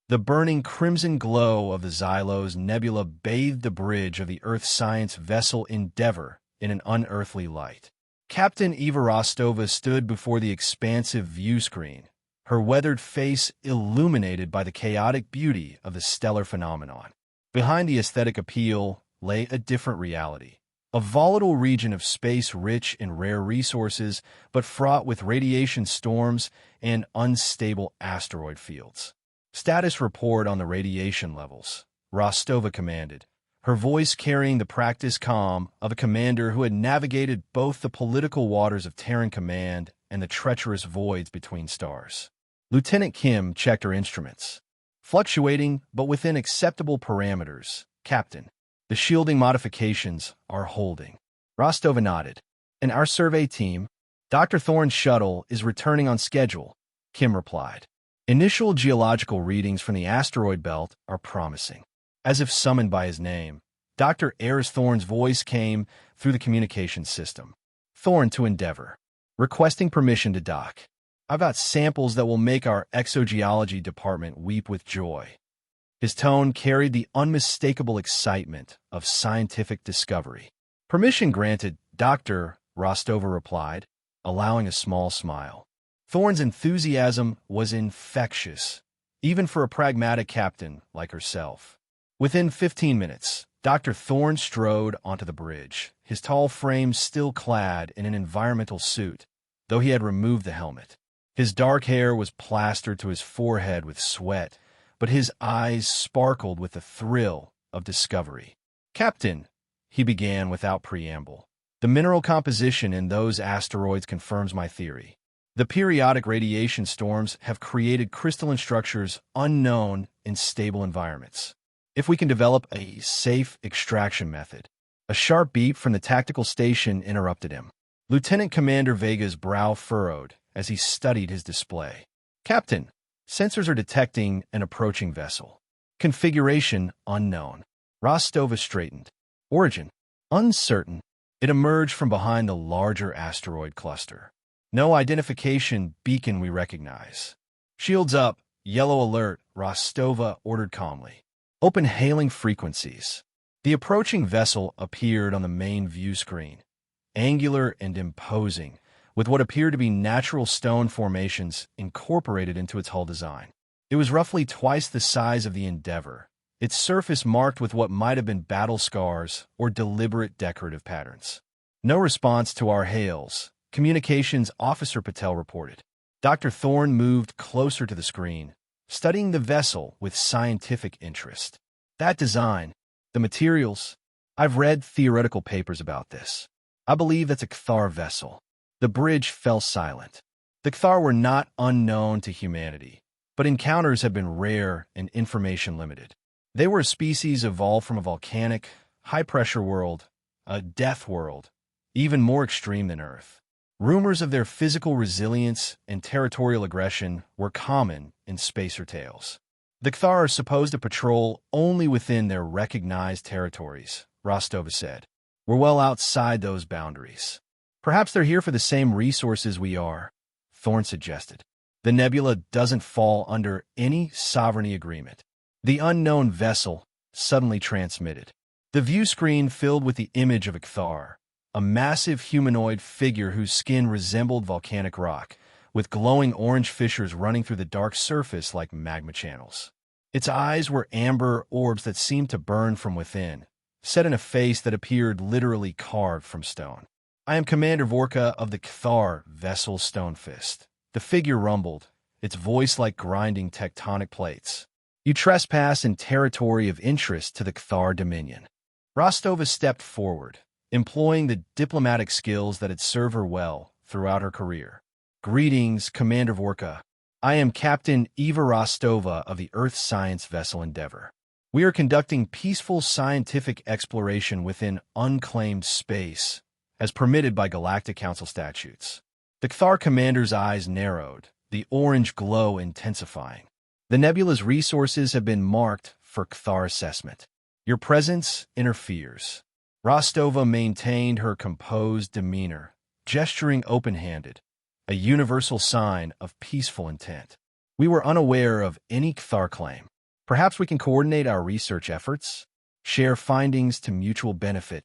The burning crimson glow of the Xylos Nebula bathed the bridge of the Earth science vessel Endeavour in an unearthly light. Captain Eva Rostova stood before the expansive view screen, her weathered face illuminated by the chaotic beauty of the stellar phenomenon. Behind the aesthetic appeal lay a different reality, a volatile region of space rich in rare resources but fraught with radiation storms and unstable asteroid fields. "Status report on the radiation levels," Rostova commanded, her voice carrying the practiced calm of a commander who had navigated both the political waters of Terran command and the treacherous voids between stars. Lieutenant Kim checked her instruments. "Fluctuating, but within acceptable parameters, Captain. The shielding modifications are holding." Rostova nodded. "And our survey team?" "Dr. Thorne's shuttle is returning on schedule," Kim replied. "Initial geological readings from the asteroid belt are promising." As if summoned by his name, Dr. Eris Thorne's voice came through the communications system. "Thorne to Endeavour. Requesting permission to dock. I've got samples that will make our exogeology department weep with joy." His tone carried the unmistakable excitement of scientific discovery. "Permission granted, Doctor," Rostova replied, allowing a small smile. Thorne's enthusiasm was infectious, even for a pragmatic captain like herself. Within 15 minutes, Dr. Thorne strode onto the bridge, his tall frame still clad in an environmental suit, though he had removed the helmet. His dark hair was plastered to his forehead with sweat, but his eyes sparkled with the thrill of discovery. "Captain," he began without preamble, "the mineral composition in those asteroids confirms my theory. The periodic radiation storms have created crystalline structures unknown in stable environments. If we can develop a safe extraction method." A sharp beep from the tactical station interrupted him. Lieutenant Commander Vega's brow furrowed as he studied his display. "Captain, sensors are detecting an approaching vessel. Configuration unknown." Rostova straightened. "Origin uncertain." It emerged from behind the larger asteroid cluster. "No identification beacon we recognize." "Shields up, yellow alert," Rostova ordered calmly. "Open hailing frequencies." The approaching vessel appeared on the main view screen, angular and imposing, with what appeared to be natural stone formations incorporated into its hull design. It was roughly twice the size of the Endeavour, its surface marked with what might have been battle scars or deliberate decorative patterns. "No response to our hails," Communications Officer Patel reported. Dr. Thorne moved closer to the screen, studying the vessel with scientific interest. "That design, the materials, I've read theoretical papers about this. I believe that's a Cathar vessel." The bridge fell silent. The Cathar were not unknown to humanity, but encounters have been rare and information limited. They were a species evolved from a volcanic, high-pressure world, a Deathworld, even more extreme than Earth. Rumors of their physical resilience and territorial aggression were common in spacer tales. "The Cathar are supposed to patrol only within their recognized territories," Rostova said. "We're well outside those boundaries." "Perhaps they're here for the same resources we are," Thorne suggested. "The nebula doesn't fall under any sovereignty agreement." The unknown vessel suddenly transmitted. The view screen filled with the image of a Cathar, a massive humanoid figure whose skin resembled volcanic rock, with glowing orange fissures running through the dark surface like magma channels. Its eyes were amber orbs that seemed to burn from within, set in a face that appeared literally carved from stone. "I am Commander Vorka of the Cathar vessel Stonefist." The figure rumbled, its voice like grinding tectonic plates. "You trespass in territory of interest to the Cathar Dominion." Rostova stepped forward, employing the diplomatic skills that had served her well throughout her career. "Greetings, Commander Vorka. I am Captain Eva Rostova of the Earth Science vessel Endeavour. We are conducting peaceful scientific exploration within unclaimed space, as permitted by Galactic Council statutes." The Cathar commander's eyes narrowed, the orange glow intensifying. "The nebula's resources have been marked for Cathar assessment. Your presence interferes." Rostova maintained her composed demeanor, gesturing open-handed, a universal sign of peaceful intent. "We were unaware of any Cathar claim." Perhaps we can coordinate our research efforts, share findings to mutual benefit.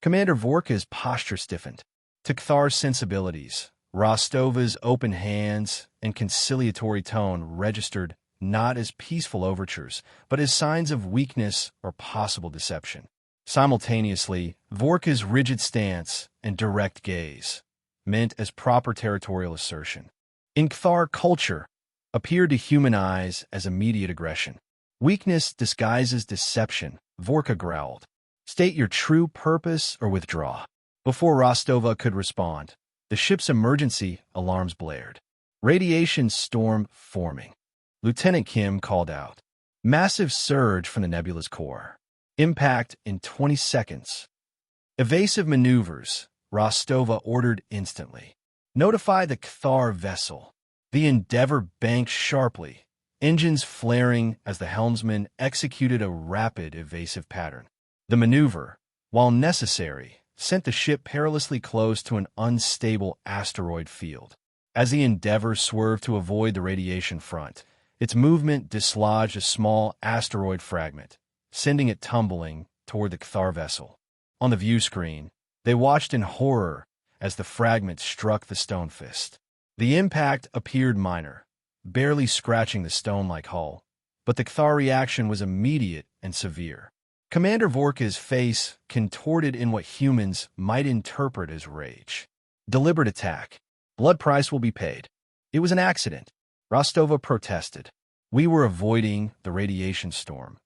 Commander Vorka's posture stiffened. To Kthar's sensibilities, Rostova's open hands and conciliatory tone registered not as peaceful overtures, but as signs of weakness or possible deception. Simultaneously, Vorka's rigid stance and direct gaze meant as proper territorial assertion. In Kthar culture, appeared to human eyes as immediate aggression. Weakness disguises deception, Vorka growled. State your true purpose or withdraw. Before Rostova could respond, the ship's emergency alarms blared. Radiation storm forming. Lieutenant Kim called out. Massive surge from the nebula's core. Impact in 20 seconds. Evasive maneuvers, Rostova ordered instantly. Notify the Kthar vessel. The Endeavor banked sharply, engines flaring as the helmsman executed a rapid evasive pattern. The maneuver, while necessary, sent the ship perilously close to an unstable asteroid field. As the Endeavor swerved to avoid the radiation front, its movement dislodged a small asteroid fragment, sending it tumbling toward the Kthar vessel. On the view screen, they watched in horror as the fragment struck the stone fist. The impact appeared minor, barely scratching the stone-like hull, but the Kthar reaction was immediate and severe. Commander Vorka's face contorted in what humans might interpret as rage. Deliberate attack. Blood price will be paid. It was an accident. Rostova protested. We were avoiding the radiation storm.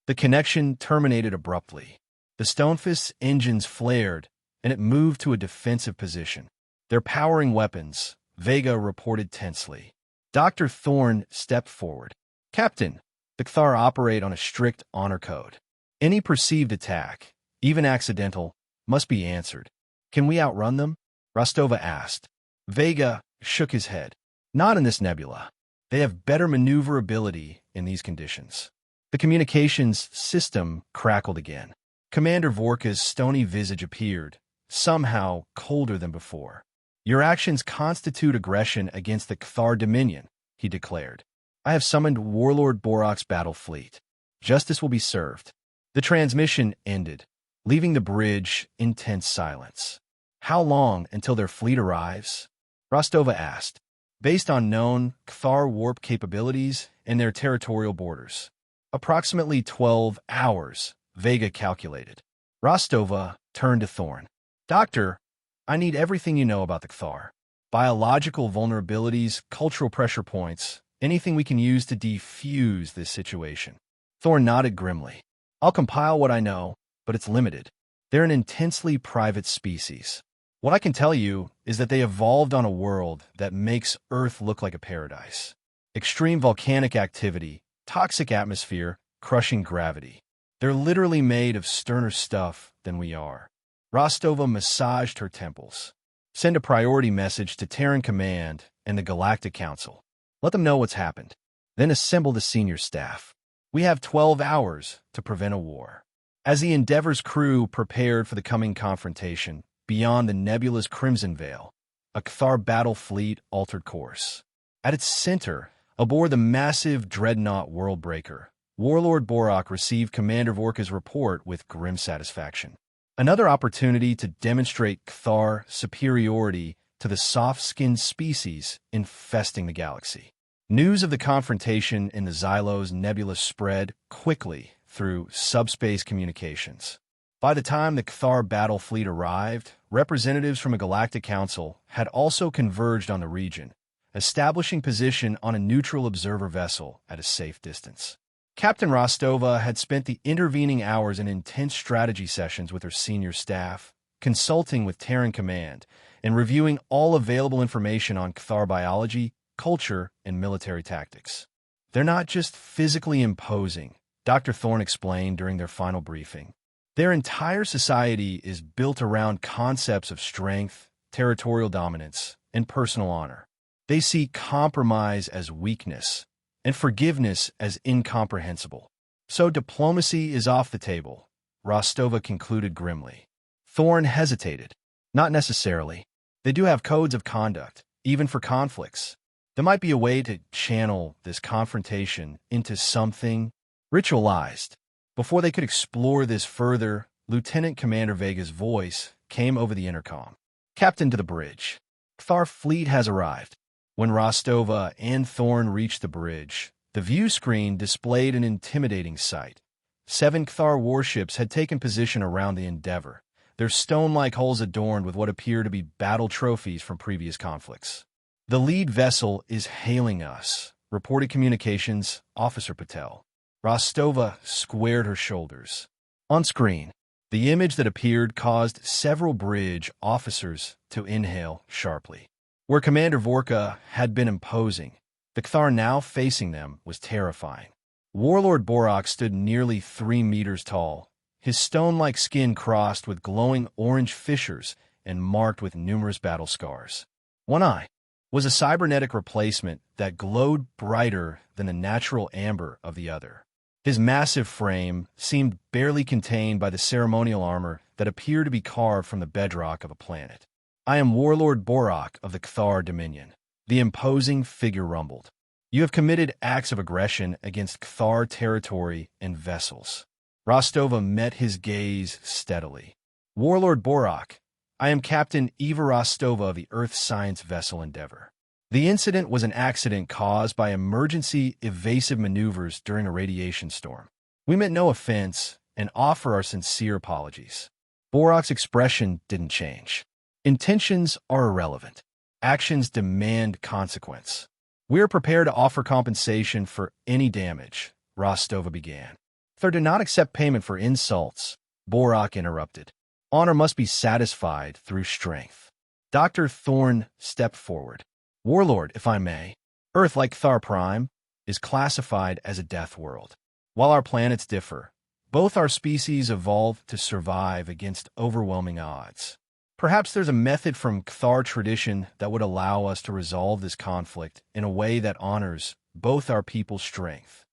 The connection terminated abruptly. The Stonefist's engines flared, and it moved to a defensive position. Their powering weapons, Vega reported tensely. Dr. Thorne stepped forward. Captain, the Kthar operate on a strict honor code. Any perceived attack, even accidental, must be answered. Can we outrun them? Rostova asked. Vega shook his head. Not in this nebula. They have better maneuverability in these conditions. The communications system crackled again. Commander Vorka's stony visage appeared, somehow colder than before. Your actions constitute aggression against the Kthar Dominion, he declared. I have summoned Warlord Borok's battle fleet. Justice will be served. The transmission ended, leaving the bridge in tense silence. How long until their fleet arrives? Rostova asked. Based on known Kthar warp capabilities and their territorial borders. Approximately 12 hours, Vega calculated. Rostova turned to Thorne. Doctor, I need everything you know about the Kthar. Biological vulnerabilities, cultural pressure points, anything we can use to defuse this situation. Thorne nodded grimly. I'll compile what I know, but it's limited. They're an intensely private species. What I can tell you is that they evolved on a world that makes Earth look like a paradise. Extreme volcanic activity, toxic atmosphere, crushing gravity. They're literally made of sterner stuff than we are. Rostova massaged her temples. Send a priority message to Terran Command and the Galactic Council. Let them know what's happened. Then assemble the senior staff. We have 12 hours to prevent a war. As the Endeavor's crew prepared for the coming confrontation, beyond the nebula's crimson veil, a Kthar battle fleet altered course. At its center, aboard the massive dreadnought Worldbreaker, Warlord Borok received Commander Vorka's report with grim satisfaction. Another opportunity to demonstrate Kthar superiority to the soft-skinned species infesting the galaxy. News of the confrontation in the Xylos Nebula spread quickly through subspace communications. By the time the Kthar battle fleet arrived, representatives from a Galactic Council had also converged on the region, establishing position on a neutral observer vessel at a safe distance. Captain Rostova had spent the intervening hours in intense strategy sessions with her senior staff, consulting with Terran Command, and reviewing all available information on Kthar biology, culture, and military tactics. They're not just physically imposing, Dr. Thorne explained during their final briefing. Their entire society is built around concepts of strength, territorial dominance, and personal honor. They see compromise as weakness, and forgiveness as incomprehensible. So diplomacy is off the table, Rostova concluded grimly. Thorne hesitated. Not necessarily. They do have codes of conduct, even for conflicts. There might be a way to channel this confrontation into something ritualized. Before they could explore this further, Lieutenant Commander Vega's voice came over the intercom. Captain to the bridge. Kthar fleet has arrived. When Rostova and Thorn reached the bridge, the view screen displayed an intimidating sight. 7 Kthar warships had taken position around the Endeavor, their stone-like hulls adorned with what appear to be battle trophies from previous conflicts. The lead vessel is hailing us, reported Communications Officer Patel. Rostova squared her shoulders. On screen, the image that appeared caused several bridge officers to inhale sharply. Where Commander Vorka had been imposing, the Kthar now facing them was terrifying. Warlord Borak stood nearly 3 meters tall, his stone-like skin crossed with glowing orange fissures and marked with numerous battle scars. One eye was a cybernetic replacement that glowed brighter than the natural amber of the other. His massive frame seemed barely contained by the ceremonial armor that appeared to be carved from the bedrock of a planet. I am Warlord Borak of the Kthar Dominion. The imposing figure rumbled. You have committed acts of aggression against Kthar territory and vessels. Rostova met his gaze steadily. Warlord Borak, I am Captain Eva Rostova of the Earth Science vessel Endeavor. The incident was an accident caused by emergency evasive maneuvers during a radiation storm. We meant no offense and offer our sincere apologies. Borak's expression didn't change. Intentions are irrelevant. Actions demand consequence. We are prepared to offer compensation for any damage, Rostova began. Thor did not accept payment for insults, Borak interrupted. Honor must be satisfied through strength. Dr. Thorn stepped forward. Warlord, if I may, Earth, like Kthar Prime, is classified as a death world. While our planets differ, both our species evolved to survive against overwhelming odds. Perhaps there's a method from Kthar tradition that would allow us to resolve this conflict in a way that honors both our people's strength.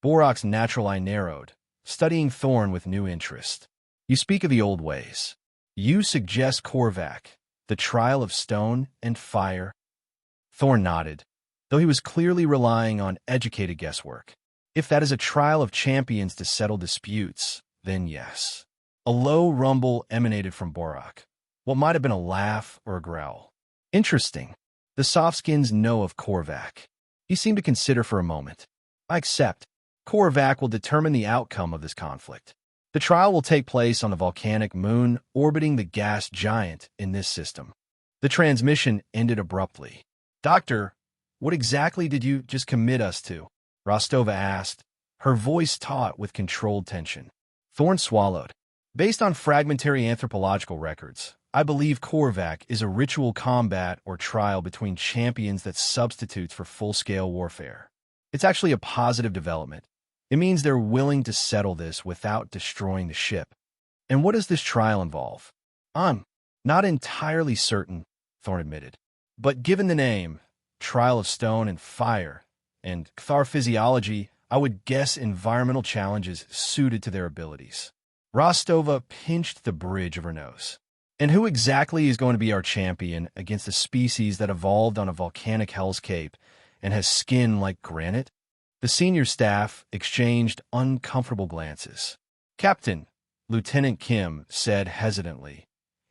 Borak's natural eye narrowed, studying Thorn with new interest. You speak of the old ways. You suggest Korvac, the trial of stone and fire. Thorn nodded, though he was clearly relying on educated guesswork. If that is a trial of champions to settle disputes, then yes. A low rumble emanated from Borak. What might have been a laugh or a growl. Interesting. The Softskins know of Korvac. He seemed to consider for a moment. I accept. Korvac will determine the outcome of this conflict. The trial will take place on the volcanic moon orbiting the gas giant in this system. The transmission ended abruptly. Doctor, what exactly did you just commit us to? Rostova asked, her voice taut with controlled tension. Thorn swallowed. Based on fragmentary anthropological records, I believe Korvac is a ritual combat or trial between champions that substitutes for full-scale warfare. It's actually a positive development. It means they're willing to settle this without destroying the ship. And what does this trial involve? I'm not entirely certain, Thorn admitted. But given the name, Trial of Stone and Fire, and Kthar physiology, I would guess environmental challenges suited to their abilities. Rostova pinched the bridge of her nose. And who exactly is going to be our champion against a species that evolved on a volcanic hellscape and has skin like granite? The senior staff exchanged uncomfortable glances. Captain, Lieutenant Kim said hesitantly,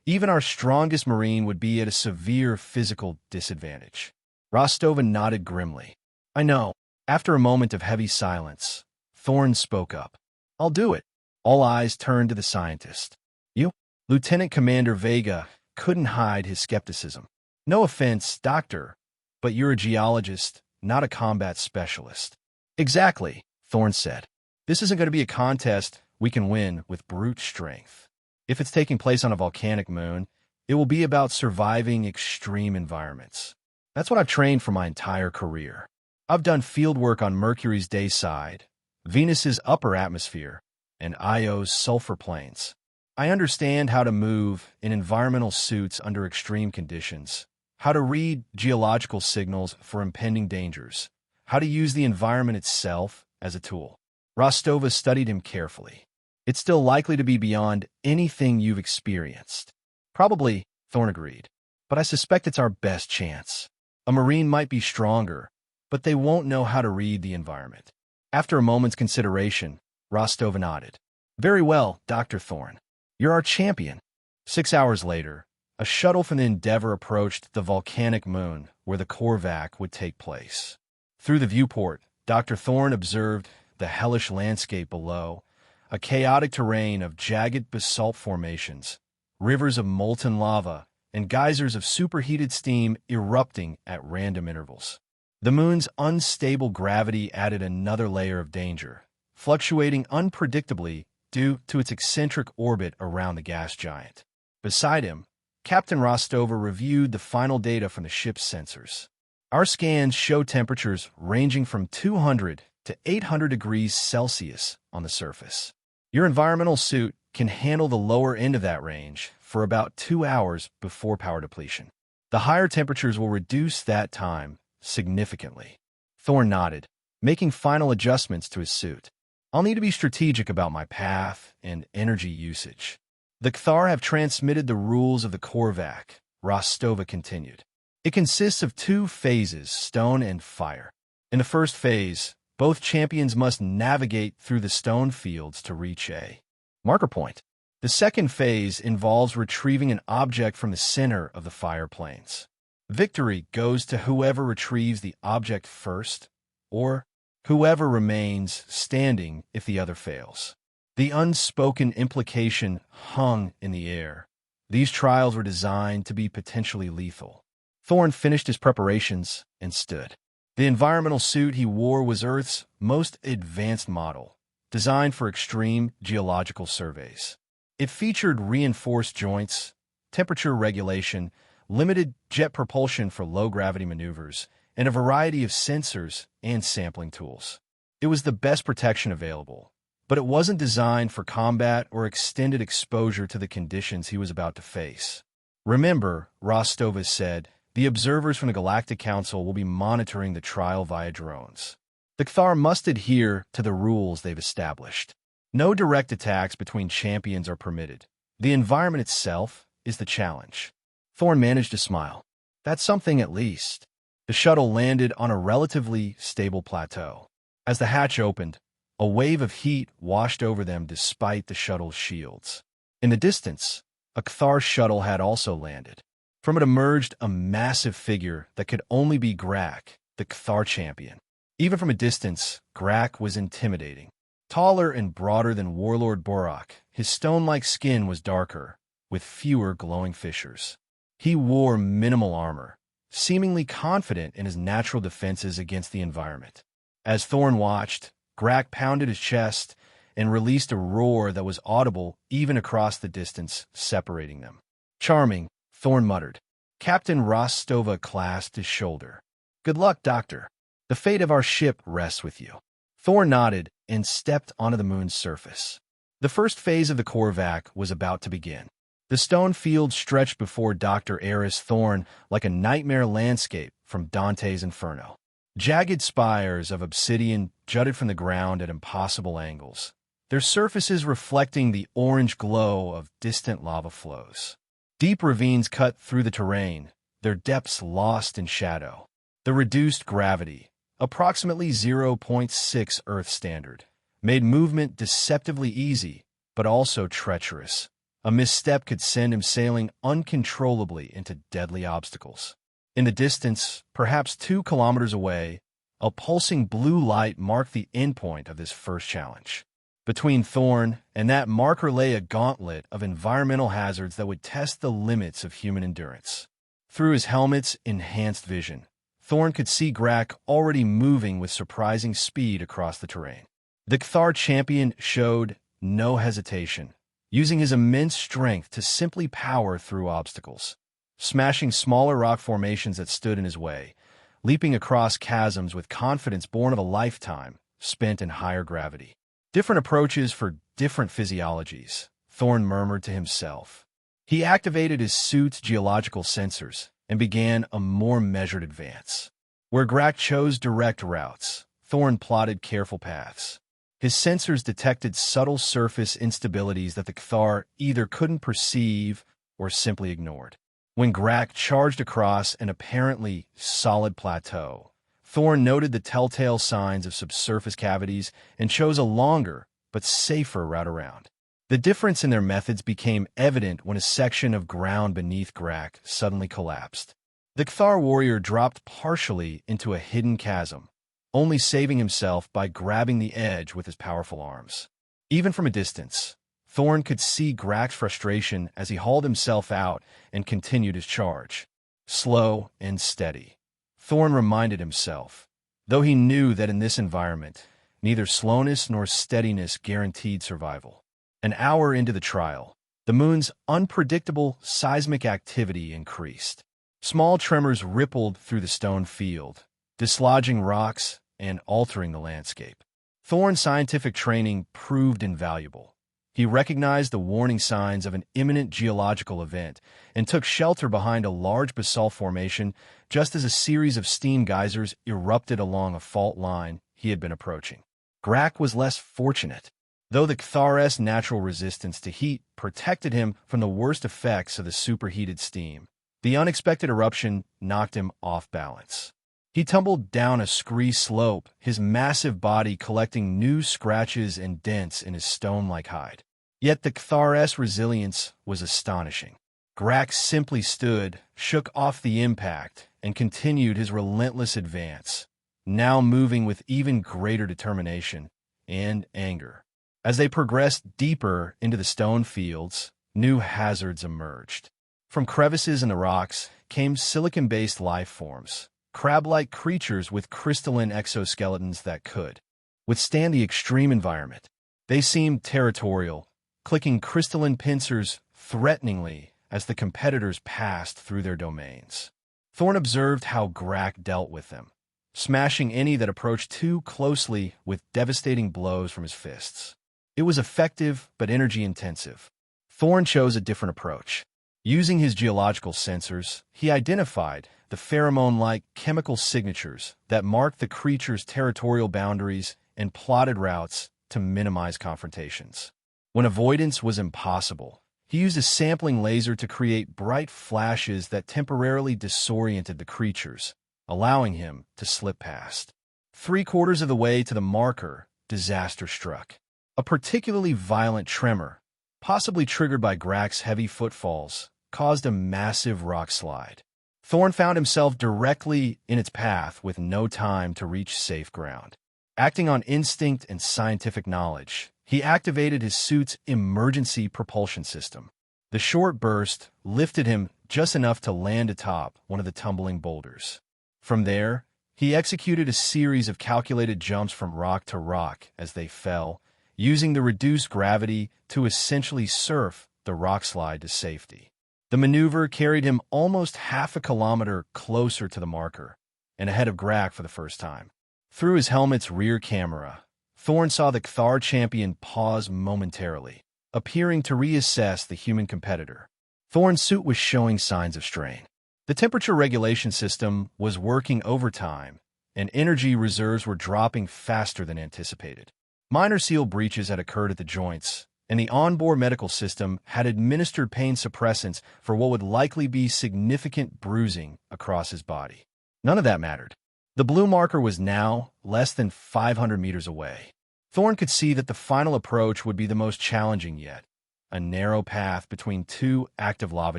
even our strongest Marine would be at a severe physical disadvantage. Rostova nodded grimly. I know. After a moment of heavy silence, Thorn spoke up. I'll do it. All eyes turned to the scientist. You? Lieutenant Commander Vega couldn't hide his skepticism. No offense, Doctor, but you're a geologist, not a combat specialist. Exactly, Thorn said. This isn't going to be a contest we can win with brute strength. If it's taking place on a volcanic moon, it will be about surviving extreme environments. That's what I've trained for my entire career. I've done field work on Mercury's day side, Venus's upper atmosphere, and Io's sulfur plains. I understand how to move in environmental suits under extreme conditions, how to read geological signals for impending dangers, how to use the environment itself as a tool. Rostova studied him carefully. It's still likely to be beyond anything you've experienced. Probably, Thorn agreed, but I suspect it's our best chance. A Marine might be stronger, but they won't know how to read the environment. After a moment's consideration, Rostova nodded. Very well, Dr. Thorne. You're our champion. 6 hours later, a shuttle from the Endeavour approached the volcanic moon where the Korvac would take place. Through the viewport, Dr. Thorne observed the hellish landscape below, a chaotic terrain of jagged basalt formations, rivers of molten lava, and geysers of superheated steam erupting at random intervals. The moon's unstable gravity added another layer of danger, fluctuating unpredictably due to its eccentric orbit around the gas giant. Beside him, Captain Rostova reviewed the final data from the ship's sensors. Our scans show temperatures ranging from 200 to 800 degrees Celsius on the surface. Your environmental suit can handle the lower end of that range for about 2 hours before power depletion. The higher temperatures will reduce that time significantly. Thorne nodded, making final adjustments to his suit. I'll need to be strategic about my path and energy usage. The Kthar have transmitted the rules of the Korvac, Rostova continued. It consists of 2 phases, stone and fire. In the first phase, both champions must navigate through the stone fields to reach a marker point. The second phase involves retrieving an object from the center of the fire plains. Victory goes to whoever retrieves the object first, or whoever remains standing if the other fails. The unspoken implication hung in the air. These trials were designed to be potentially lethal. Thorne finished his preparations and stood. The environmental suit he wore was Earth's most advanced model, designed for extreme geological surveys. It featured reinforced joints, temperature regulation, limited jet propulsion for low-gravity maneuvers, and a variety of sensors and sampling tools. It was the best protection available, but it wasn't designed for combat or extended exposure to the conditions he was about to face. Remember, Rostova said, the observers from the Galactic Council will be monitoring the trial via drones. The Kthar must adhere to the rules they've established. No direct attacks between champions are permitted. The environment itself is the challenge. Thorne managed to smile. That's something at least. The shuttle landed on a relatively stable plateau. As the hatch opened, a wave of heat washed over them despite the shuttle's shields. In the distance, a Kthar shuttle had also landed. From it emerged a massive figure that could only be Grak, the Kthar champion. Even from a distance, Grak was intimidating. Taller and broader than Warlord Borak, his stone-like skin was darker, with fewer glowing fissures. He wore minimal armor, seemingly confident in his natural defenses against the environment. As Thorne watched, Grak pounded his chest and released a roar that was audible even across the distance separating them. Charming, Thorne muttered. Captain Rostova clasped his shoulder. Good luck, Doctor. The fate of our ship rests with you. Thorne nodded and stepped onto the moon's surface. The first phase of the Korvac was about to begin. The stone field stretched before Dr. Eris Thorne like a nightmare landscape from Dante's Inferno. Jagged spires of obsidian jutted from the ground at impossible angles, their surfaces reflecting the orange glow of distant lava flows. Deep ravines cut through the terrain, their depths lost in shadow. The reduced gravity, approximately 0.6 Earth standard, made movement deceptively easy, but also treacherous. A misstep could send him sailing uncontrollably into deadly obstacles. In the distance, perhaps 2 kilometers away, a pulsing blue light marked the endpoint of this first challenge. Between Thorne and that marker lay a gauntlet of environmental hazards that would test the limits of human endurance. Through his helmet's enhanced vision, Thorne could see Grak already moving with surprising speed across the terrain. The Kthar champion showed no hesitation, using his immense strength to simply power through obstacles, smashing smaller rock formations that stood in his way, leaping across chasms with confidence born of a lifetime spent in higher gravity. Different approaches for different physiologies, Thorne murmured to himself. He activated his suit's geological sensors and began a more measured advance. Where Grak chose direct routes, Thorne plotted careful paths. His sensors detected subtle surface instabilities that the Kthar either couldn't perceive or simply ignored. When Grak charged across an apparently solid plateau, Thorn noted the telltale signs of subsurface cavities and chose a longer but safer route around. The difference in their methods became evident when a section of ground beneath Grak suddenly collapsed. The Cthar warrior dropped partially into a hidden chasm, only saving himself by grabbing the edge with his powerful arms. Even from a distance, Thorn could see Grak's frustration as he hauled himself out and continued his charge. Slow and steady, Thorn reminded himself, though he knew that in this environment, neither slowness nor steadiness guaranteed survival. An hour into the trial, the moon's unpredictable seismic activity increased. Small tremors rippled through the stone field, dislodging rocks and altering the landscape. Thorn's scientific training proved invaluable. He recognized the warning signs of an imminent geological event and took shelter behind a large basalt formation just as a series of steam geysers erupted along a fault line he had been approaching. Grak was less fortunate. Though the Cthar's natural resistance to heat protected him from the worst effects of the superheated steam, the unexpected eruption knocked him off balance. He tumbled down a scree slope, his massive body collecting new scratches and dents in his stone-like hide. Yet the Cthar's resilience was astonishing. Grak simply stood, shook off the impact, and continued his relentless advance, now moving with even greater determination and anger. As they progressed deeper into the stone fields, new hazards emerged. From crevices in the rocks came silicon-based life forms, crab-like creatures with crystalline exoskeletons that could withstand the extreme environment. They seemed territorial, clicking crystalline pincers threateningly as the competitors passed through their domains. Thorn observed how Grak dealt with them, smashing any that approached too closely with devastating blows from his fists. It was effective but energy-intensive. Thorn chose a different approach. Using his geological sensors, he identified the pheromone-like chemical signatures that marked the creature's territorial boundaries and plotted routes to minimize confrontations. When avoidance was impossible, he used a sampling laser to create bright flashes that temporarily disoriented the creatures, allowing him to slip past. 3/4 of the way to the marker, disaster struck. A particularly violent tremor, possibly triggered by Grak's heavy footfalls, caused a massive rock slide. Thorn found himself directly in its path with no time to reach safe ground. Acting on instinct and scientific knowledge, he activated his suit's emergency propulsion system. The short burst lifted him just enough to land atop one of the tumbling boulders. From there, he executed a series of calculated jumps from rock to rock as they fell, using the reduced gravity to essentially surf the rockslide to safety. The maneuver carried him almost half a kilometer closer to the marker, and ahead of Grak for the first time. Through his helmet's rear camera, Thorn saw the Cthar champion pause momentarily, appearing to reassess the human competitor. Thorn's suit was showing signs of strain. The temperature regulation system was working overtime, and energy reserves were dropping faster than anticipated. Minor seal breaches had occurred at the joints, and the onboard medical system had administered pain suppressants for what would likely be significant bruising across his body. None of that mattered. The blue marker was now less than 500 meters away. Thorn could see that the final approach would be the most challenging yet, a narrow path between two active lava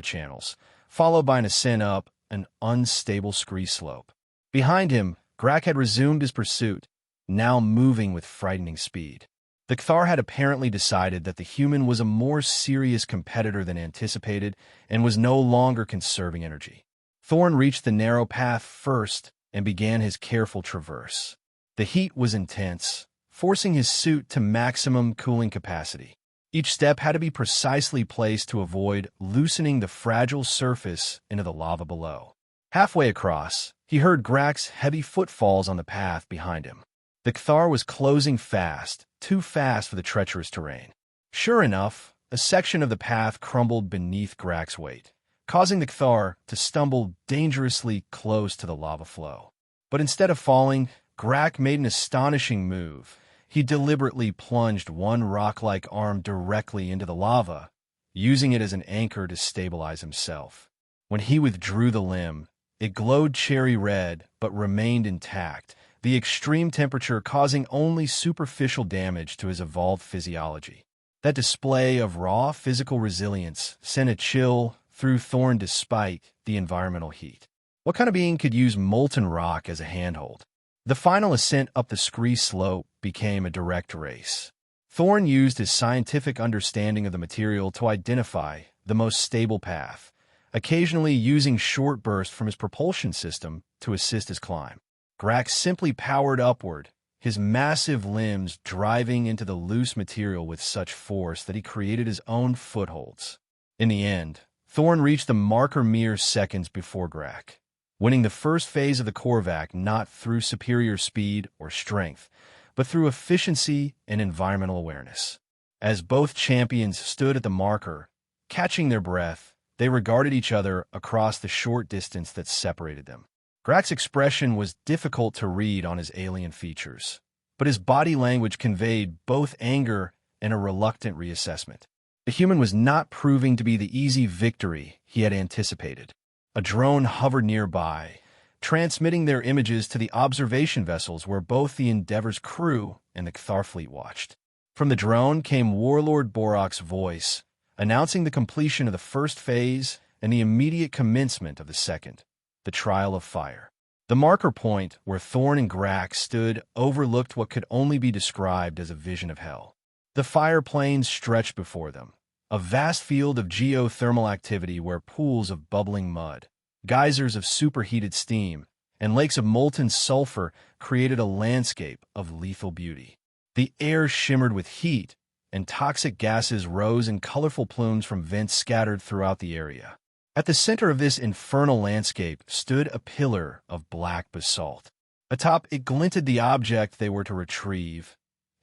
channels, followed by an ascent up an unstable scree slope. Behind him, Grak had resumed his pursuit, now moving with frightening speed. The Cthar had apparently decided that the human was a more serious competitor than anticipated and was no longer conserving energy. Thorn reached the narrow path first and began his careful traverse. The heat was intense, forcing his suit to maximum cooling capacity. Each step had to be precisely placed to avoid loosening the fragile surface into the lava below. Halfway across, he heard Grak's heavy footfalls on the path behind him. The Cthar was closing fast, too fast for the treacherous terrain. Sure enough, a section of the path crumbled beneath Grak's weight, causing the Cthar to stumble dangerously close to the lava flow. But instead of falling, Grak made an astonishing move. He deliberately plunged one rock-like arm directly into the lava, using it as an anchor to stabilize himself. When he withdrew the limb, It glowed cherry red, but remained intact, the extreme temperature causing only superficial damage to his evolved physiology. That display of raw physical resilience sent a chill through Thorn despite the environmental heat. What kind of being could use molten rock as a handhold? The final ascent up the scree slope became a direct race. Thorn used his scientific understanding of the material to identify the most stable path, occasionally using short bursts from his propulsion system to assist his climb. Grax simply powered upward, his massive limbs driving into the loose material with such force that he created his own footholds. In the end, Thorn reached the marker mere seconds before Grax, winning the first phase of the Korvac not through superior speed or strength, but through efficiency and environmental awareness. As both champions stood at the marker, catching their breath, they regarded each other across the short distance that separated them. Grax's expression was difficult to read on his alien features, but his body language conveyed both anger and a reluctant reassessment. The human was not proving to be the easy victory he had anticipated. A drone hovered nearby, transmitting their images to the observation vessels where both the Endeavor's crew and the Cathar fleet watched. From the drone came Warlord Borok's voice, announcing the completion of the first phase and the immediate commencement of the second, the Trial of Fire. The marker point where Thorn and Grax stood overlooked what could only be described as a vision of hell. The fire plains stretched before them, a vast field of geothermal activity where pools of bubbling mud, geysers of superheated steam, and lakes of molten sulfur created a landscape of lethal beauty. The air shimmered with heat, and toxic gases rose in colorful plumes from vents scattered throughout the area. At the center of this infernal landscape stood a pillar of black basalt. Atop it glinted the object they were to retrieve,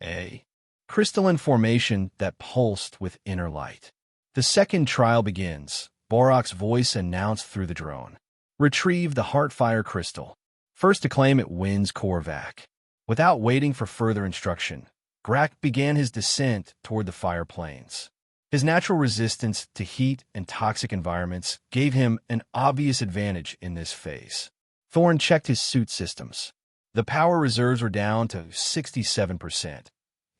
a crystalline formation that pulsed with inner light. The second trial begins, Borok's voice announced through the drone. Retrieve the Heartfire crystal. First to claim it wins Korvac. Without waiting for further instruction, Grax began his descent toward the fire plains. His natural resistance to heat and toxic environments gave him an obvious advantage in this phase. Thorn checked his suit systems. The power reserves were down to 67%,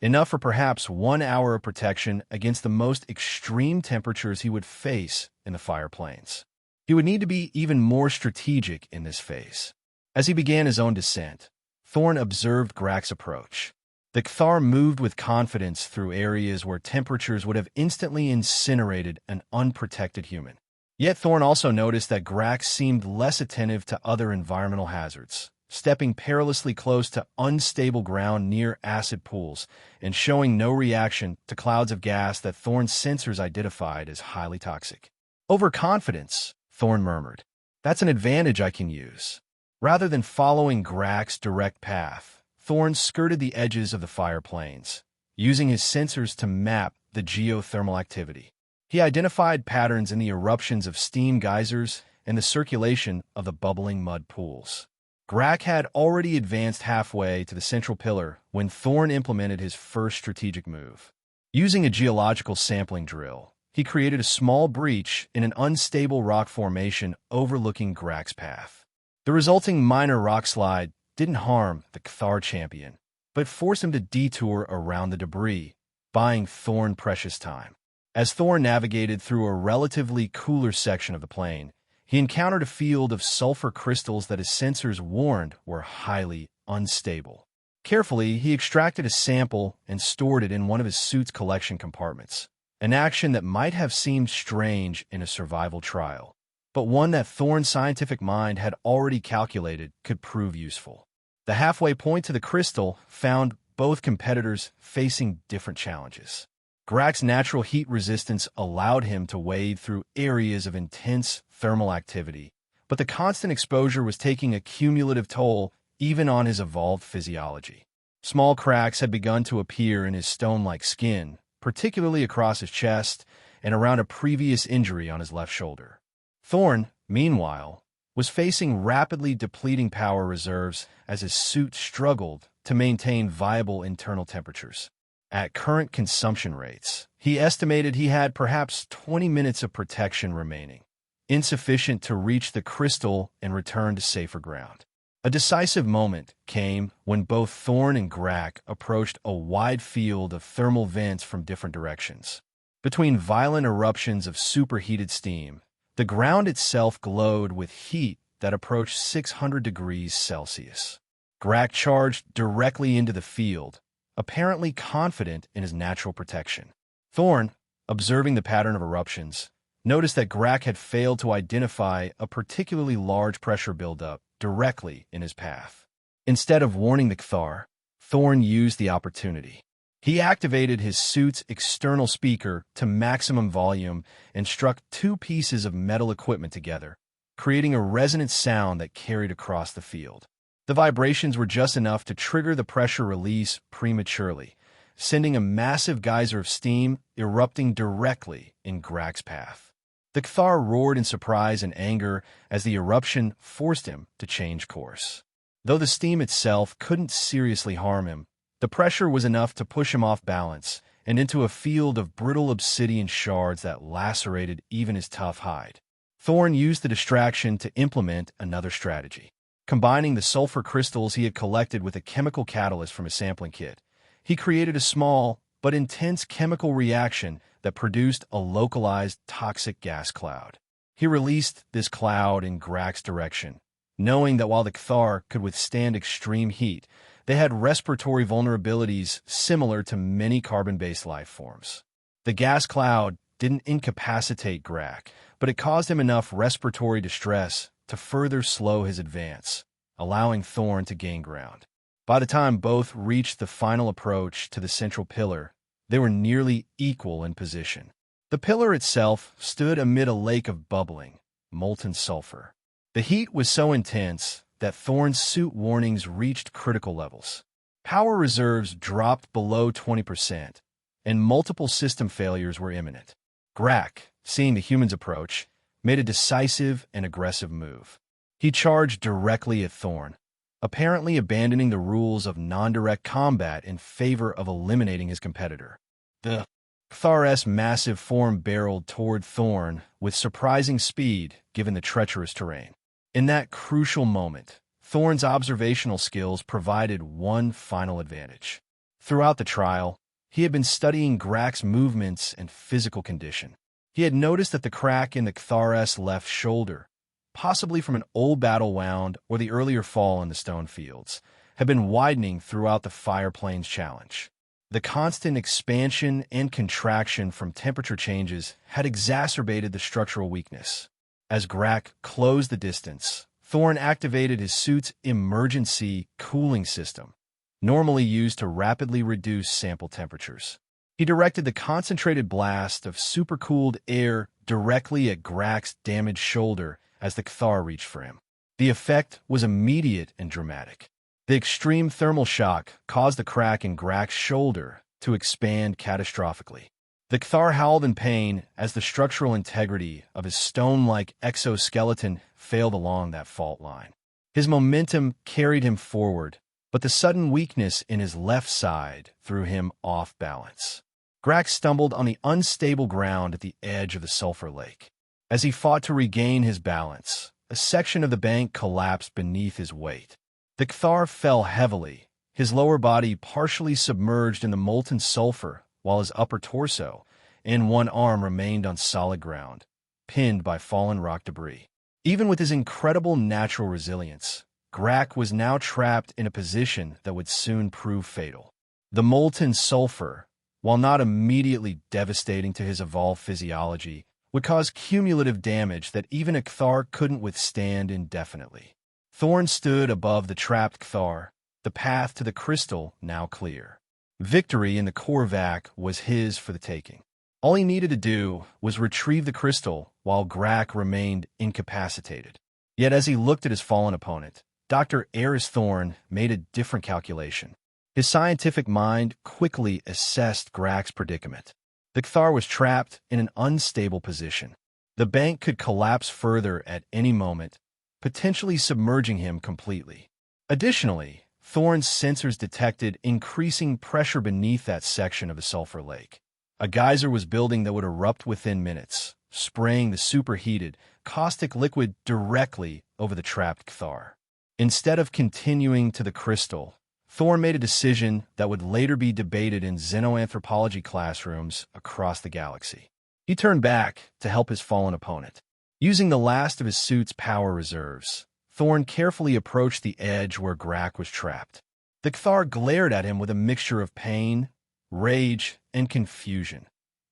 enough for perhaps 1 hour of protection against the most extreme temperatures he would face in the fire plains. He would need to be even more strategic in this phase. As he began his own descent, Thorn observed Grax's approach. The Cathar moved with confidence through areas where temperatures would have instantly incinerated an unprotected human. Yet Thorn also noticed that Grax seemed less attentive to other environmental hazards, stepping perilously close to unstable ground near acid pools and showing no reaction to clouds of gas that Thorn's sensors identified as highly toxic. Overconfidence, Thorn murmured. That's an advantage I can use. Rather than following Grax's direct path, Thorn skirted the edges of the fire plains, using his sensors to map the geothermal activity. He identified patterns in the eruptions of steam geysers and the circulation of the bubbling mud pools. Grax had already advanced halfway to the central pillar when Thorn implemented his first strategic move. Using a geological sampling drill, he created a small breach in an unstable rock formation overlooking Grax's path. The resulting minor rock slide didn't harm the Cathar champion, but forced him to detour around the debris, buying Thorn precious time. As Thorn navigated through a relatively cooler section of the plain, he encountered a field of sulfur crystals that his sensors warned were highly unstable. Carefully, he extracted a sample and stored it in one of his suit's collection compartments, an action that might have seemed strange in a survival trial, but one that Thorn's scientific mind had already calculated could prove useful. The halfway point to the crystal found both competitors facing different challenges. Grax's natural heat resistance allowed him to wade through areas of intense thermal activity, but the constant exposure was taking a cumulative toll even on his evolved physiology. Small cracks had begun to appear in his stone-like skin, particularly across his chest and around a previous injury on his left shoulder. Thorn, meanwhile, was facing rapidly depleting power reserves as his suit struggled to maintain viable internal temperatures. At current consumption rates, he estimated he had perhaps 20 minutes of protection remaining. insufficient to reach the crystal and return to safer ground. A decisive moment came when both Thorn and Grak approached a wide field of thermal vents from different directions. Between violent eruptions of superheated steam, the ground itself glowed with heat that approached 600 degrees Celsius. Grak charged directly into the field, apparently confident in his natural protection. Thorn, observing the pattern of eruptions, noticed that Grak had failed to identify a particularly large pressure buildup directly in his path. Instead of warning the Cthar, Thorn used the opportunity. He activated his suit's external speaker to maximum volume and struck two pieces of metal equipment together, creating a resonant sound that carried across the field. The vibrations were just enough to trigger the pressure release prematurely, sending a massive geyser of steam erupting directly in Grak's path. The Cthar roared in surprise and anger as the eruption forced him to change course. Though the steam itself couldn't seriously harm him, the pressure was enough to push him off balance and into a field of brittle obsidian shards that lacerated even his tough hide. Thorn used the distraction to implement another strategy. Combining the sulfur crystals he had collected with a chemical catalyst from a sampling kit, he created a small but intense chemical reaction that produced a localized toxic gas cloud. He released this cloud in Grak's direction, knowing that while the Cthar could withstand extreme heat, they had respiratory vulnerabilities similar to many carbon-based life forms. The gas cloud didn't incapacitate Grak, but it caused him enough respiratory distress to further slow his advance, allowing Thorn to gain ground. By the time both reached the final approach to the central pillar, they were nearly equal in position. The pillar itself stood amid a lake of bubbling, molten sulfur. The heat was so intense that Thorn's suit warnings reached critical levels. Power reserves dropped below 20%, and multiple system failures were imminent. Grak, seeing the humans approach, made a decisive and aggressive move. He charged directly at Thorn, apparently abandoning the rules of non-direct combat in favor of eliminating his competitor. The Cthar's massive form barreled toward Thorn with surprising speed given the treacherous terrain. In that crucial moment, Thorn's observational skills provided one final advantage. Throughout the trial, he had been studying Grak's movements and physical condition. He had noticed that the crack in the Cthar's left shoulder, possibly from an old battle wound or the earlier fall in the stone fields, had been widening throughout the Fire Plains challenge. The constant expansion and contraction from temperature changes had exacerbated the structural weakness. As Grak closed the distance, Thorn activated his suit's emergency cooling system, normally used to rapidly reduce sample temperatures. He directed the concentrated blast of supercooled air directly at Grak's damaged shoulder as the Cthar reached for him. The effect was immediate and dramatic. The extreme thermal shock caused the crack in Grak's shoulder to expand catastrophically. The Cthar howled in pain as the structural integrity of his stone-like exoskeleton failed along that fault line. His momentum carried him forward, but the sudden weakness in his left side threw him off balance. Grak stumbled on the unstable ground at the edge of the sulfur lake. As he fought to regain his balance, a section of the bank collapsed beneath his weight. The Cthar fell heavily, his lower body partially submerged in the molten sulfur, while his upper torso and one arm remained on solid ground, pinned by fallen rock debris. Even with his incredible natural resilience, Grak was now trapped in a position that would soon prove fatal. The molten sulfur, while not immediately devastating to his evolved physiology, would cause cumulative damage that even a Cthar couldn't withstand indefinitely. Thorn stood above the trapped Cthar, the path to the crystal now clear. Victory in the Korvac was his for the taking. All he needed to do was retrieve the crystal while Grak remained incapacitated. Yet as he looked at his fallen opponent, Dr. Eris Thorn made a different calculation. His scientific mind quickly assessed Grak's predicament. The Cthar was trapped in an unstable position. The bank could collapse further at any moment, potentially submerging him completely. Additionally, Thorn's sensors detected increasing pressure beneath that section of the sulfur lake. A geyser was building that would erupt within minutes, spraying the superheated, caustic liquid directly over the trapped Cthar. Instead of continuing to the crystal, Thorn made a decision that would later be debated in xenoanthropology classrooms across the galaxy. He turned back to help his fallen opponent. Using the last of his suit's power reserves, Thorn carefully approached the edge where Grak was trapped. The Cthar glared at him with a mixture of pain, rage, and confusion,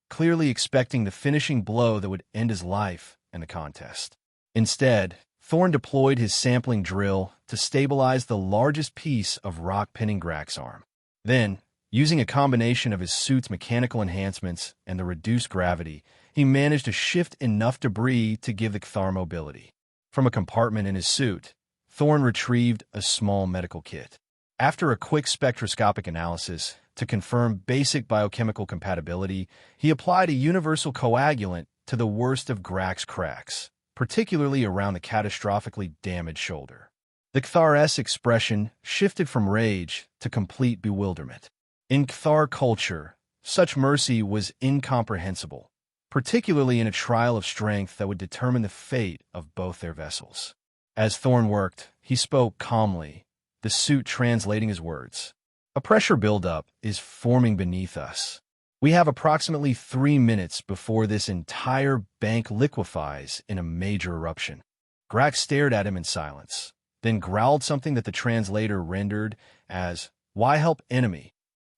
clearly expecting the finishing blow that would end his life and the contest. Instead, Thorn deployed his sampling drill to stabilize the largest piece of rock pinning Grak's arm. Then, using a combination of his suit's mechanical enhancements and the reduced gravity, he managed to shift enough debris to give the Cthar mobility. From a compartment in his suit, Thorn retrieved a small medical kit. After a quick spectroscopic analysis to confirm basic biochemical compatibility, he applied a universal coagulant to the worst of Grak's cracks, particularly around the catastrophically damaged shoulder. The Cthar's expression shifted from rage to complete bewilderment. In Cthar culture, such mercy was incomprehensible, particularly in a trial of strength that would determine the fate of both their vessels. As Thorn worked, he spoke calmly, the suit translating his words. A pressure buildup is forming beneath us. We have approximately 3 minutes before this entire bank liquefies in a major eruption. Grak stared at him in silence, then growled something that the translator rendered as, "Why help enemy?"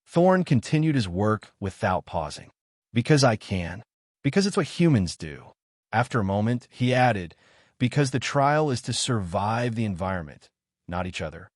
Thorn continued his work without pausing. "Because I can. Because it's what humans do." After a moment, he added, "Because the trial is to survive the environment, not each other."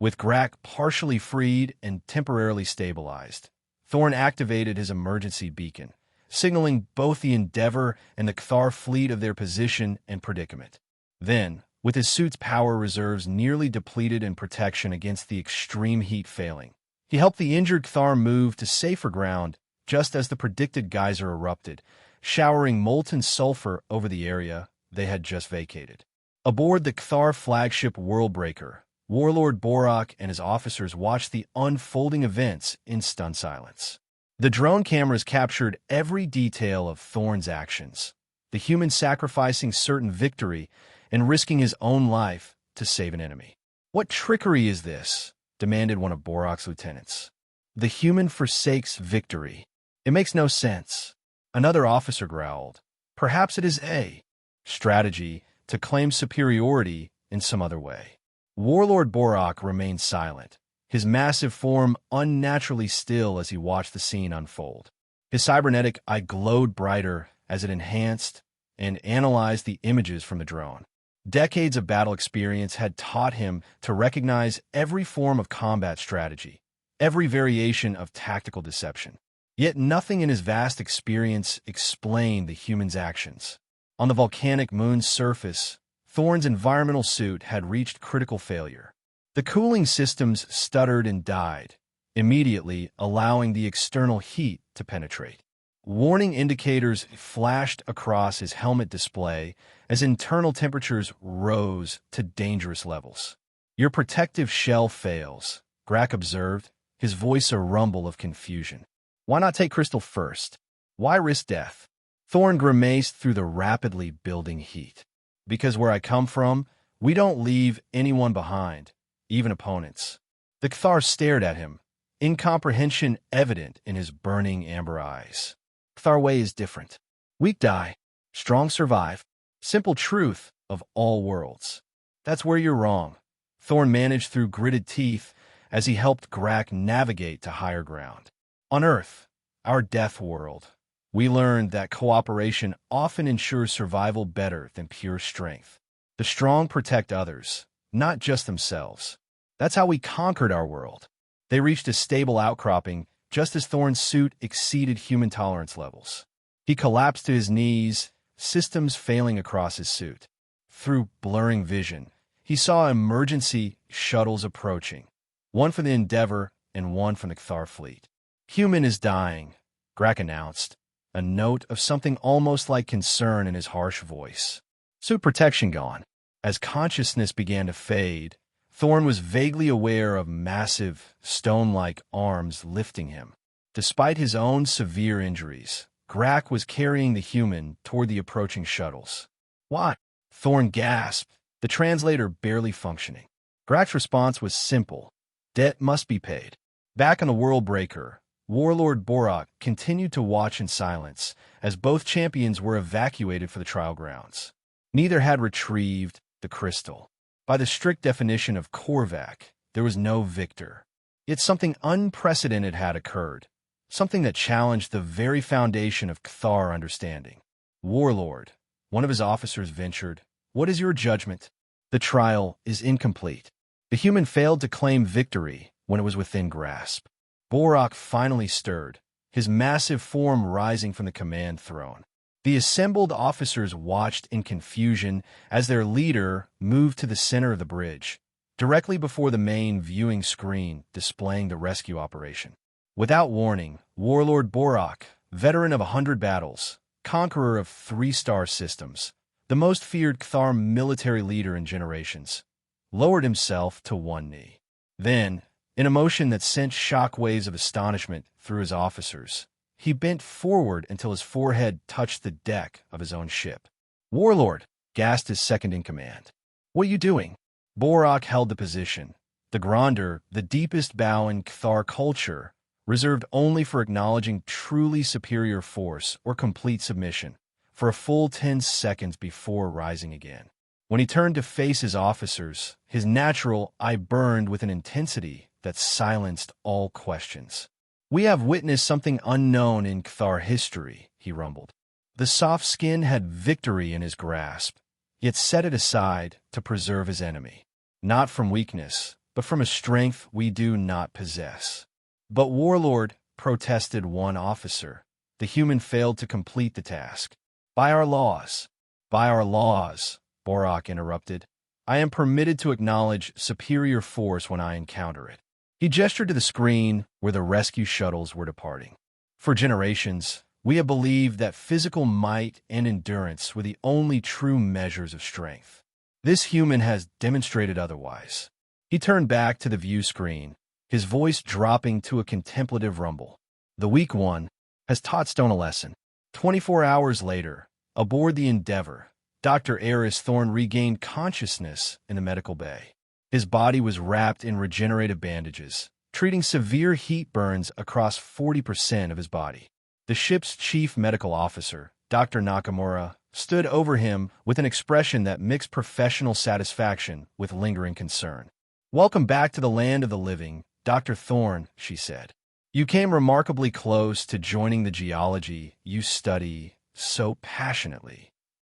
With Grak partially freed and temporarily stabilized, Thorn activated his emergency beacon, signaling both the Endeavor and the Cthar fleet of their position and predicament. Then, with his suit's power reserves nearly depleted and protection against the extreme heat failing, he helped the injured Cthar move to safer ground just as the predicted geyser erupted, showering molten sulfur over the area they had just vacated. Aboard the Cthar flagship Worldbreaker, Warlord Borak and his officers watched the unfolding events in stunned silence. The drone cameras captured every detail of Thorn's actions, the human sacrificing certain victory and risking his own life to save an enemy. "What trickery is this?" demanded one of Borak's lieutenants. "The human forsakes victory. It makes no sense." Another officer growled. "Perhaps it is a strategy to claim superiority in some other way." Warlord Borak remained silent, his massive form unnaturally still as he watched the scene unfold. His cybernetic eye glowed brighter as it enhanced and analyzed the images from the drone. Decades of battle experience had taught him to recognize every form of combat strategy, every variation of tactical deception. Yet nothing in his vast experience explained the human's actions. On the volcanic moon's surface, Thorn's environmental suit had reached critical failure. The cooling systems stuttered and died, immediately allowing the external heat to penetrate. Warning indicators flashed across his helmet display as internal temperatures rose to dangerous levels. "Your protective shell fails," Grak observed, his voice a rumble of confusion. "Why not take Crystal first? Why risk death?" Thorn grimaced through the rapidly building heat. "Because where I come from, we don't leave anyone behind, even opponents." The Cthar stared at him, incomprehension evident in his burning amber eyes. "Cthar way is different. Weak die, strong survive. Simple truth of all worlds." "That's where you're wrong." Thorn managed through gritted teeth as he helped Grak navigate to higher ground. "On Earth, our death world, we learned that cooperation often ensures survival better than pure strength. The strong protect others, not just themselves. That's how we conquered our world." They reached a stable outcropping just as Thorn's suit exceeded human tolerance levels. He collapsed to his knees, systems failing across his suit. Through blurring vision, he saw emergency shuttles approaching, one for the Endeavor and one from the Cthar fleet. "Human is dying," Grak announced, a note of something almost like concern in his harsh voice. Suit protection gone. As consciousness began to fade, Thorn was vaguely aware of massive, stone-like arms lifting him. Despite his own severe injuries, Grak was carrying the human toward the approaching shuttles. What? Thorn gasped, the translator barely functioning. Grak's response was simple. Debt must be paid. Back on the World Breaker, Warlord Borak continued to watch in silence as both champions were evacuated for the trial grounds. Neither had retrieved the crystal. By the strict definition of Korvac, there was no victor. Yet something unprecedented had occurred, something that challenged the very foundation of Cthar understanding. Warlord, one of his officers ventured, "What is your judgment?" The trial is incomplete. The human failed to claim victory when it was within grasp. Borak finally stirred, his massive form rising from the command throne. The assembled officers watched in confusion as their leader moved to the center of the bridge, directly before the main viewing screen displaying the rescue operation. Without warning, Warlord Borak, veteran of 100 battles, conqueror of 3-star systems, the most feared Cthar military leader in generations, lowered himself to one knee. Then, in a motion that sent shockwaves of astonishment through his officers, he bent forward until his forehead touched the deck of his own ship. "Warlord," gasped his second-in-command. "What are you doing?" Borak held the position, the grandeur, the deepest bow in Cthar culture, reserved only for acknowledging truly superior force or complete submission, for a full 10 seconds before rising again. When he turned to face his officers, his natural eye burned with an intensity that silenced all questions. "We have witnessed something unknown in Cthar history," he rumbled. The soft skin had victory in his grasp, yet set it aside to preserve his enemy. Not from weakness, but from a strength we do not possess. "But Warlord," protested one officer, "the human failed to complete the task." "By our laws." "By our laws," Borak interrupted. "I am permitted to acknowledge superior force when I encounter it." He gestured to the screen where the rescue shuttles were departing. "For generations, we have believed that physical might and endurance were the only true measures of strength. This human has demonstrated otherwise." He turned back to the view screen, his voice dropping to a contemplative rumble. "The weak one has taught Stone a lesson." 24 hours later, aboard the Endeavor, Dr. Eris Thorn regained consciousness in the medical bay. His body was wrapped in regenerative bandages, treating severe heat burns across 40% of his body. The ship's chief medical officer, Dr. Nakamura, stood over him with an expression that mixed professional satisfaction with lingering concern. "Welcome back to the land of the living, Dr. Thorn," she said. "You came remarkably close to joining the geology you study so passionately."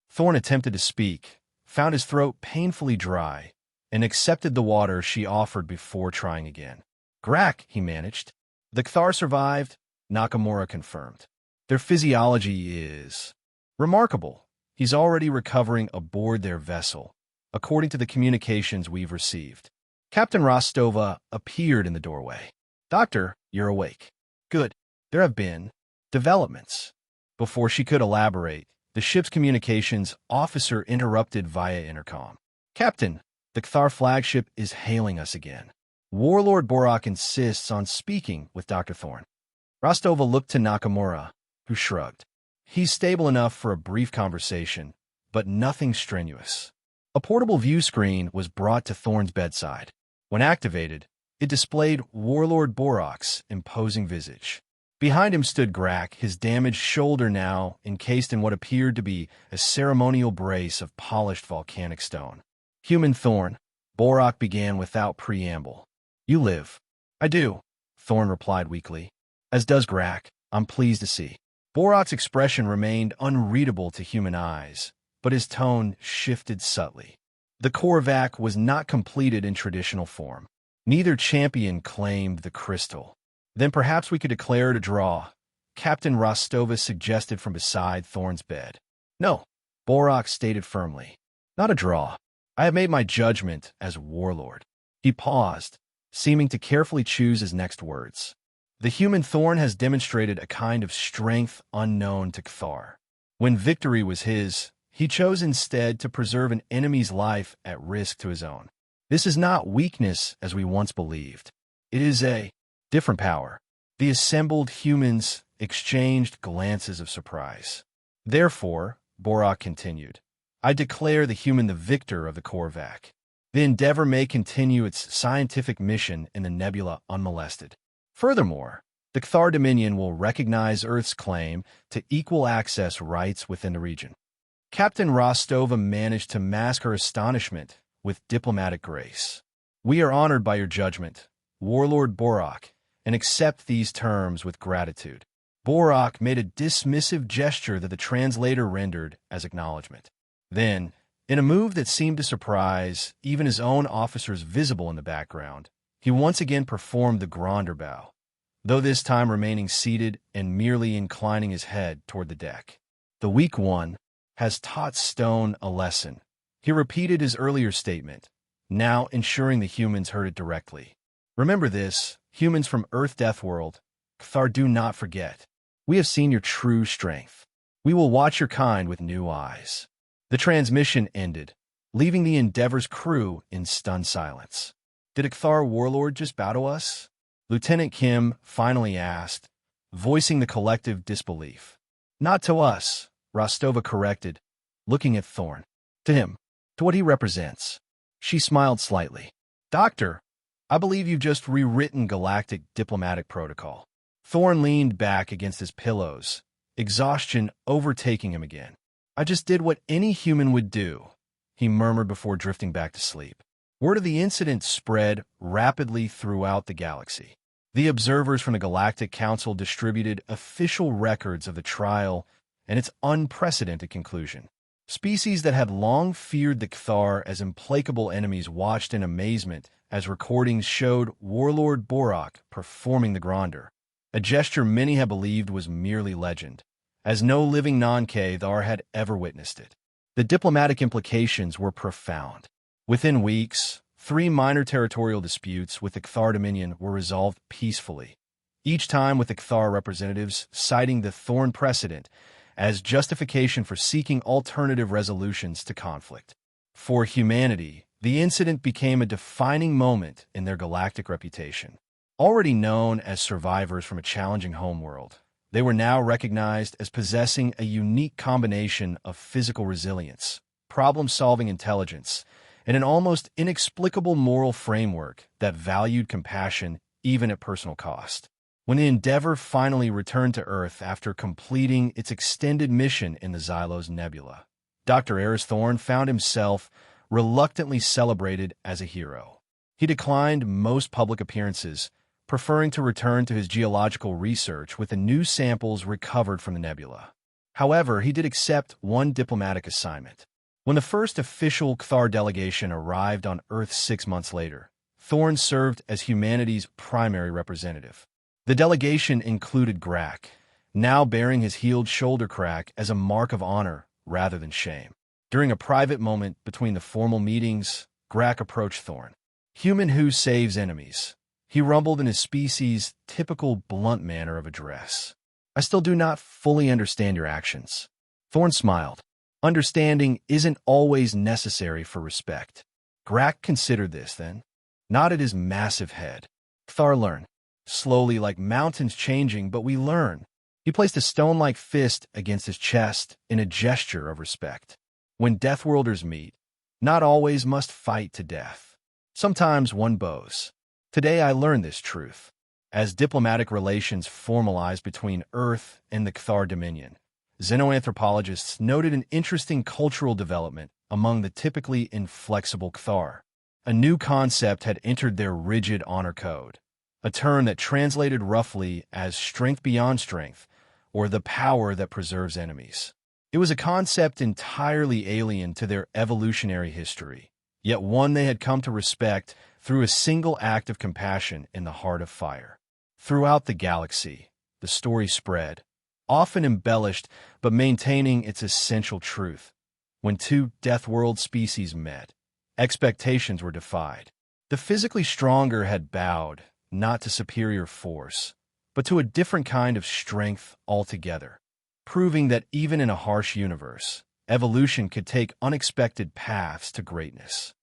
Thorn attempted to speak, found his throat painfully dry, and accepted the water she offered before trying again. "Grak," he managed. "The Cthar survived," Nakamura confirmed. "Their physiology is remarkable. He's already recovering aboard their vessel, according to the communications we've received." Captain Rostova appeared in the doorway. "Doctor, you're awake." "Good. There have been developments." Before she could elaborate, the ship's communications officer interrupted via intercom. "Captain, the Cthar flagship is hailing us again. Warlord Borak insists on speaking with Dr. Thorn." Rostova looked to Nakamura, who shrugged. "He's stable enough for a brief conversation, but nothing strenuous." A portable view screen was brought to Thorn's bedside. When activated, it displayed Warlord Borak's imposing visage. Behind him stood Grak, his damaged shoulder now encased in what appeared to be a ceremonial brace of polished volcanic stone. "Human Thorn," Borak began without preamble. "You live." "I do," Thorn replied weakly. "As does Grak. I'm pleased to see." Borak's expression remained unreadable to human eyes, but his tone shifted subtly. The Korvac was not completed in traditional form. Neither champion claimed the crystal. "Then perhaps we could declare it a draw," Captain Rostova suggested from beside Thorn's bed. "No," Borak stated firmly. "Not a draw. I have made my judgment as warlord." He paused, seeming to carefully choose his next words. "The human Thorn has demonstrated a kind of strength unknown to Cthar. When victory was his, he chose instead to preserve an enemy's life at risk to his own. This is not weakness as we once believed. It is a different power." The assembled humans exchanged glances of surprise. Therefore, Borak continued, I declare the human the victor of the Korvac. The Endeavor may continue its scientific mission in the nebula unmolested. Furthermore, the Cthar Dominion will recognize Earth's claim to equal access rights within the region. Captain Rostova managed to mask her astonishment with diplomatic grace. We are honored by your judgment, Warlord Borak, and accept these terms with gratitude. Borak made a dismissive gesture that the translator rendered as acknowledgement. Then, in a move that seemed to surprise even his own officers visible in the background, he once again performed the gronder bow, though this time remaining seated and merely inclining his head toward the deck. The weak one has taught Stone a lesson. He repeated his earlier statement, now ensuring the humans heard it directly. Remember this, humans from Earth Deathworld, Cthar, do not forget. We have seen your true strength. We will watch your kind with new eyes. The transmission ended, leaving the Endeavor's crew in stunned silence. Did a Cthar warlord just bow to us? Lieutenant Kim finally asked, voicing the collective disbelief. Not to us, Rostova corrected, looking at Thorn. To him, to what he represents. She smiled slightly. Doctor, I believe you've just rewritten galactic diplomatic protocol. Thorn leaned back against his pillows, exhaustion overtaking him again. I just did what any human would do, he murmured before drifting back to sleep. Word of the incident spread rapidly throughout the galaxy. The observers from the Galactic Council distributed official records of the trial and its unprecedented conclusion. Species that had long feared the Cthar as implacable enemies watched in amazement as recordings showed Warlord Borak performing the gronder, a gesture many had believed was merely legend, as no living non-Cthar had ever witnessed it. The diplomatic implications were profound. Within weeks, 3 minor territorial disputes with the Cthar Dominion were resolved peacefully, each time with the Cthar representatives citing the Thorn precedent as justification for seeking alternative resolutions to conflict. For humanity, the incident became a defining moment in their galactic reputation. Already known as survivors from a challenging homeworld, they were now recognized as possessing a unique combination of physical resilience, problem-solving intelligence, and an almost inexplicable moral framework that valued compassion even at personal cost. When the Endeavor finally returned to Earth after completing its extended mission in the Xylos Nebula, Dr. Eris Thorn found himself reluctantly celebrated as a hero. He declined most public appearances, preferring to return to his geological research with the new samples recovered from the nebula. However, he did accept one diplomatic assignment. When the first official Cthar delegation arrived on Earth 6 months later, Thorn served as humanity's primary representative. The delegation included Grak, now bearing his healed shoulder crack as a mark of honor rather than shame. During a private moment between the formal meetings, Grak approached Thorn. Human who saves enemies, he rumbled in his species' typical blunt manner of address. I still do not fully understand your actions. Thorn smiled. Understanding isn't always necessary for respect. Grak considered this, then nodded his massive head. Cthar learn. Slowly, like mountains changing, but we learn. He placed a stone-like fist against his chest in a gesture of respect. When Deathworlders meet, not always must fight to death. Sometimes one bows. Today I learned this truth. As diplomatic relations formalized between Earth and the Cthar Dominion, xenoanthropologists noted an interesting cultural development among the typically inflexible Cthar. A new concept had entered their rigid honor code, a term that translated roughly as strength beyond strength, or the power that preserves enemies. It was a concept entirely alien to their evolutionary history, yet one they had come to respect through a single act of compassion in the heart of fire. Throughout the galaxy, the story spread, often embellished but maintaining its essential truth. When 2 Deathworld species met, expectations were defied. The physically stronger had bowed, not to superior force, but to a different kind of strength altogether, proving that even in a harsh universe, evolution could take unexpected paths to greatness.